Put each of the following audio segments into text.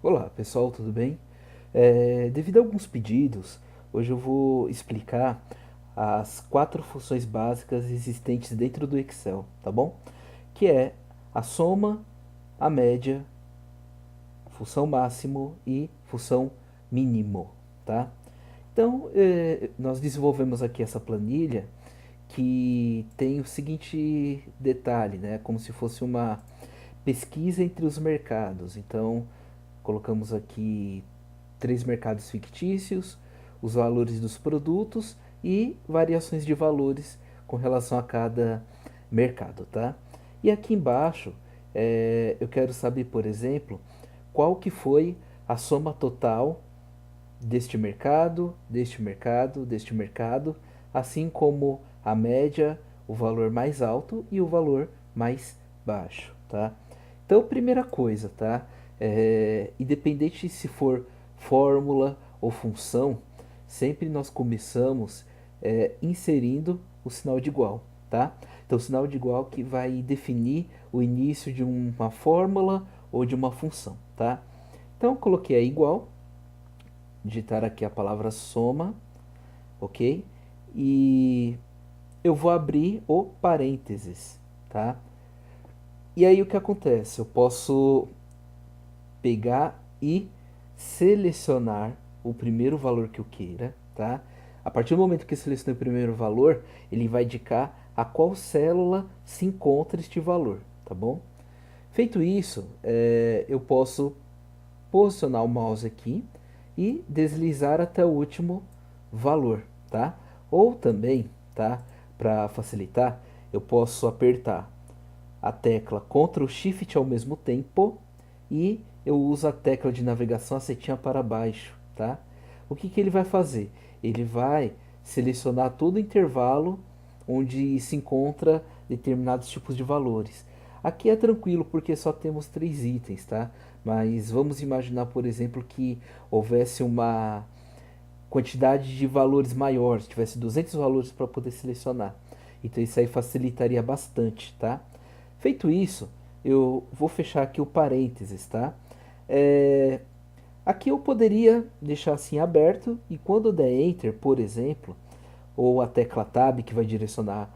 Olá pessoal, tudo bem? Devido a alguns pedidos, hoje eu vou explicar as quatro funções básicas existentes dentro do Excel, tá bom? Que é a soma, a média, função máximo e função mínimo, tá? Então, nós desenvolvemos aqui essa planilha que tem o seguinte detalhe, né? Como se fosse uma pesquisa entre os mercados. Então, colocamos aqui três mercados fictícios, os valores dos produtos e variações de valores com relação a cada mercado, tá? E aqui embaixo eu quero saber, por exemplo, qual que foi a soma total deste mercado, deste mercado, deste mercado, assim como a média, o valor mais alto e o valor mais baixo, tá? Então, primeira coisa, tá? Independente se for fórmula ou função, sempre nós começamos inserindo o sinal de igual, tá? Então, o sinal de igual que vai definir o início de uma fórmula ou de uma função, tá? Então, eu coloquei aí igual, digitar aqui a palavra soma, ok? E eu vou abrir o parênteses, tá? E aí o que acontece? Eu posso pegar e selecionar o primeiro valor que eu queira, tá? A partir do momento que eu selecionei o primeiro valor, ele vai indicar a qual célula se encontra este valor, tá bom? Feito isso, eu posso posicionar o mouse aqui e deslizar até o último valor, tá? Ou também, tá? Para facilitar, eu posso apertar a tecla Ctrl Shift ao mesmo tempo e eu uso a tecla de navegação a setinha para baixo, tá? O que que ele vai fazer? Ele vai selecionar todo o intervalo onde se encontra determinados tipos de valores. Aqui é tranquilo porque só temos três itens, tá? Mas vamos imaginar, por exemplo, que houvesse uma quantidade de valores maiores, tivesse 200 valores para poder selecionar. Então isso aí facilitaria bastante, tá? Feito isso, eu vou fechar aqui o parênteses, tá? É, Aqui eu poderia deixar assim aberto e quando eu der Enter, por exemplo, ou a tecla Tab que vai direcionar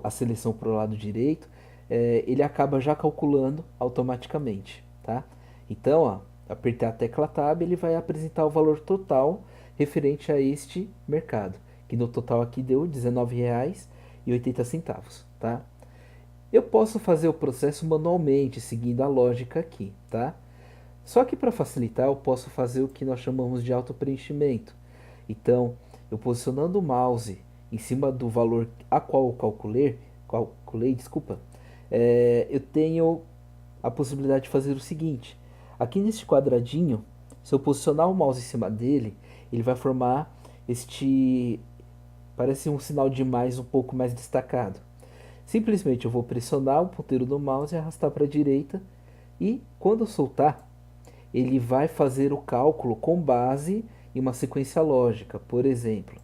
a seleção para o lado direito, ele acaba já calculando automaticamente, tá? Então, ó, apertar a tecla Tab, ele vai apresentar o valor total referente a este mercado, que no total aqui deu R$19,80, tá? Eu posso fazer o processo manualmente, seguindo a lógica aqui, tá? Só que para facilitar, eu posso fazer o que nós chamamos de auto-preenchimento. Então, eu posicionando o mouse em cima do valor a qual eu calculei, desculpa, eu tenho a possibilidade de fazer o seguinte. Aqui neste quadradinho, se eu posicionar o mouse em cima dele, ele vai formar este, parece um sinal de mais um pouco mais destacado. Simplesmente eu vou pressionar o ponteiro do mouse e arrastar para a direita e quando eu soltar, ele vai fazer o cálculo com base em uma sequência lógica. Por exemplo,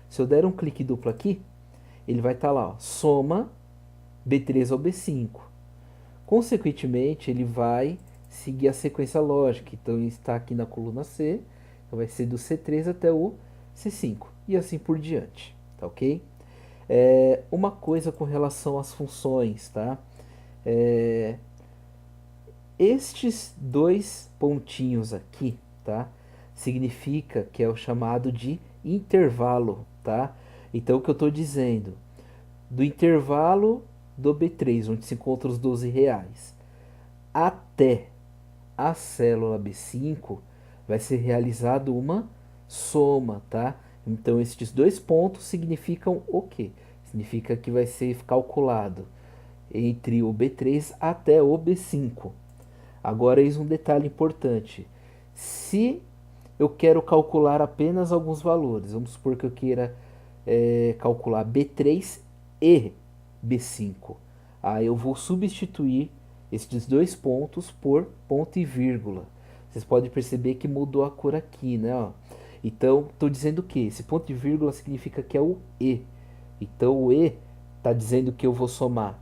se eu der um clique duplo aqui, ele vai estar lá, ó, soma B3 ao B5. Consequentemente, ele vai seguir a sequência lógica. Então, está aqui na coluna C, então vai ser do C3 até o C5 e assim por diante, tá ok? Uma coisa com relação às funções, tá? É, Estes dois pontinhos aqui, tá? Significa que é o chamado de intervalo, tá? Então o que eu estou dizendo, do intervalo do B3, onde se encontram os R$12, até a célula B5, vai ser realizado uma soma, tá? Então estes dois pontos significam o quê? Significa que vai ser calculado entre o B3 até o B5. Agora, eis um detalhe importante. Se eu quero calcular apenas alguns valores, vamos supor que eu queira calcular B3 e B5. Aí eu vou substituir esses dois pontos por ponto e vírgula. Vocês podem perceber que mudou a cor aqui, né? Ó. Então, estou dizendo que esse ponto e vírgula significa que é o E. Então, o E está dizendo que eu vou somar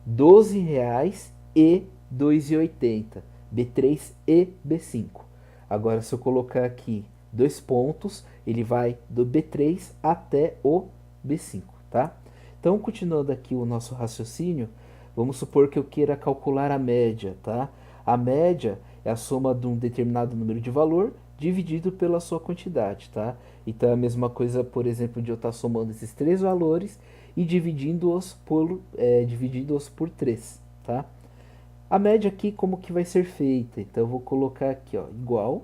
R$12 e 2,80. B3 e B5. Agora, se eu colocar aqui dois pontos, ele vai do B3 até o B5, tá? Então, continuando aqui o nosso raciocínio, vamos supor que eu queira calcular a média, tá? A média é a soma de um determinado número de valor dividido pela sua quantidade, tá? Então, é a mesma coisa, por exemplo, de eu estar somando esses três valores e dividindo-os por 3, tá? A média aqui, como que vai ser feita? Então, eu vou colocar aqui, ó, igual,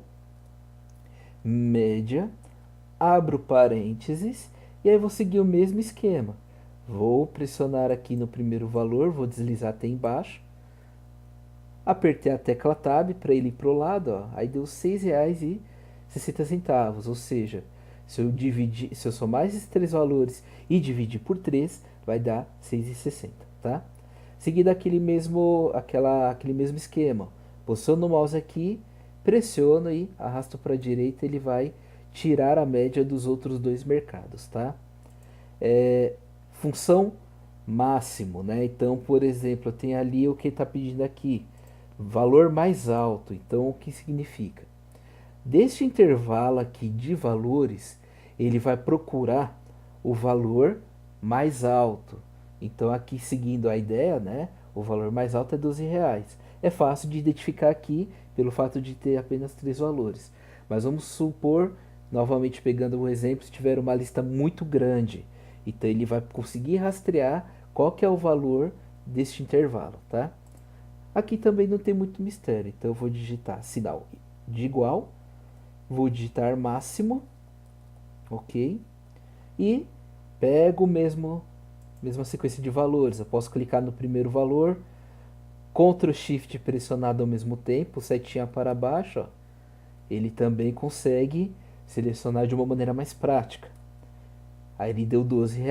média, abro parênteses, e aí vou seguir o mesmo esquema. Vou pressionar aqui no primeiro valor, vou deslizar até embaixo, apertei a tecla Tab para ele ir para o lado, ó, aí deu R$ 6,60, ou seja, se eu somar esses três valores e dividir por 3, vai dar 6,60, tá? Seguido aquele mesmo esquema, posiciono o mouse aqui, pressiono e arrasto para a direita, ele vai tirar a média dos outros dois mercados, tá? Função máximo, né? Então, por exemplo, eu tenho ali o que está pedindo aqui, valor mais alto. Então, o que significa? Deste intervalo aqui de valores, ele vai procurar o valor mais alto. Então, aqui seguindo a ideia, né? O valor mais alto é R$ 12. É fácil de identificar aqui pelo fato de ter apenas três valores. Mas vamos supor, novamente pegando o exemplo, se tiver uma lista muito grande. Então, ele vai conseguir rastrear qual que é o valor deste intervalo, tá? Aqui também não tem muito mistério. Então, eu vou digitar sinal de igual, vou digitar máximo, ok? E pego mesma sequência de valores. Eu posso clicar no primeiro valor, Ctrl Shift pressionado ao mesmo tempo, setinha para baixo, ó, ele também consegue selecionar de uma maneira mais prática. Aí ele deu R$ 12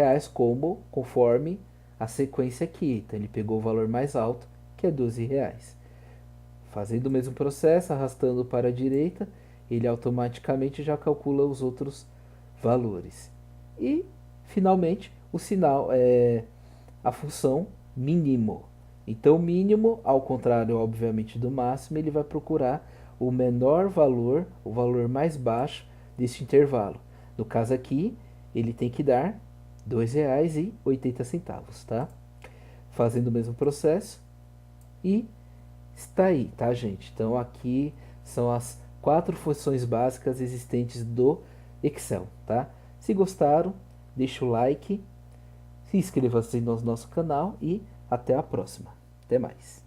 conforme a sequência aqui. Então ele pegou o valor mais alto, que é R$ 12. Fazendo o mesmo processo, arrastando para a direita, ele automaticamente já calcula os outros valores. E, finalmente, o sinal é a função mínimo. Então, o mínimo, ao contrário, obviamente, do máximo, ele vai procurar o menor valor, o valor mais baixo deste intervalo. No caso aqui, ele tem que dar R$ 2,80, tá? Fazendo o mesmo processo e está aí, tá, gente? Então aqui são as quatro funções básicas existentes do Excel, tá? Se gostaram, deixa o like, se inscreva-se no nosso canal e até a próxima. Até mais.